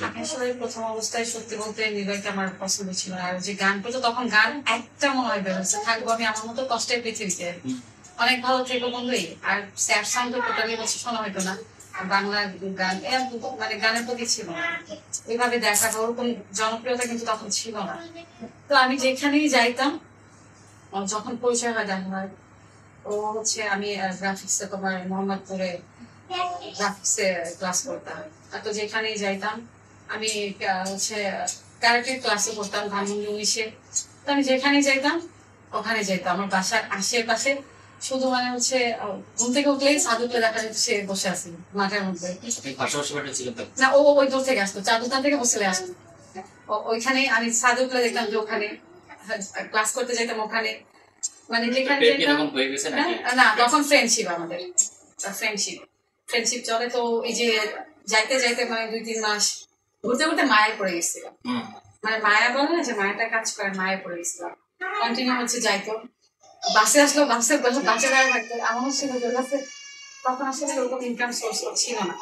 আমি আসলে প্রথম অবস্থায় সত্যি বলতে নিলয়কে আমার পছন্দ ছিল না। আর যে গান করতো তখন গান একটা মনে হয় বেরোচ্ছে, থাকবো আমি আমার মতো কষ্টের পৃথিবীতে, অনেক ভালো থেকো বন্ধুই। আর স্যাড সং তো টোটালি হচ্ছে শোনা হয়তো না। আর বাংলা গান মানে গানের প্রতি ছিল না ওইভাবে দেখাটা, ওরকম জনপ্রিয়তা কিন্তু তখন ছিল না। তো আমি যেখানেই যাইতাম, যখন পরিচয় হয় দেখা হয়, ও হচ্ছে আমি গ্রাফিক্সে তোমার মোহাম্মদপুরে গ্রাফিক্সে ক্লাস করতাম। আর তো যেখানেই যাইতাম আমি হচ্ছে ক্যারাটের ক্লাসে করতাম ধানমন্ডি 19-এ। তো আমি যেখানেই যাইতাম ওখানে যাইতাম, আমার বাসার আশেপাশে শুধু মানে হচ্ছে ঘুম থেকে উঠলেই ছাদুতে দেখা যেত সে বসে আছে মাঠের মধ্যে। না, ও ওই দূর থেকে আসতো, চা দোকান থেকে বসে আসতো। ওইখানে আমি ছাদে উঠলে দেখতাম যে ওখানে ক্লাস করতে যেতাম ওখানে, মানে যেখানে যেতাম। না, তখন ফ্রেন্ডশিপ আমাদের, ফ্রেন্ডশিপ ফ্রেন্ডশিপ চলে। তো এই যে যাইতে যাইতে মানে 2-3 মাস ঘুরতে ঘুরতে মায়ে পড়ে গেছিল। মানে মায়া বলে না যে মায়াটা কাজ করে, মায়ে পড়ে গেছিলাম। কন্টিনিউ হচ্ছে যাইতো, বাসে আসলো, বাসে দাঁড়িয়ে থাকতো। এমনও ছিল যে তখন আসলে ওরকম ইনকাম সোর্স ছিল না।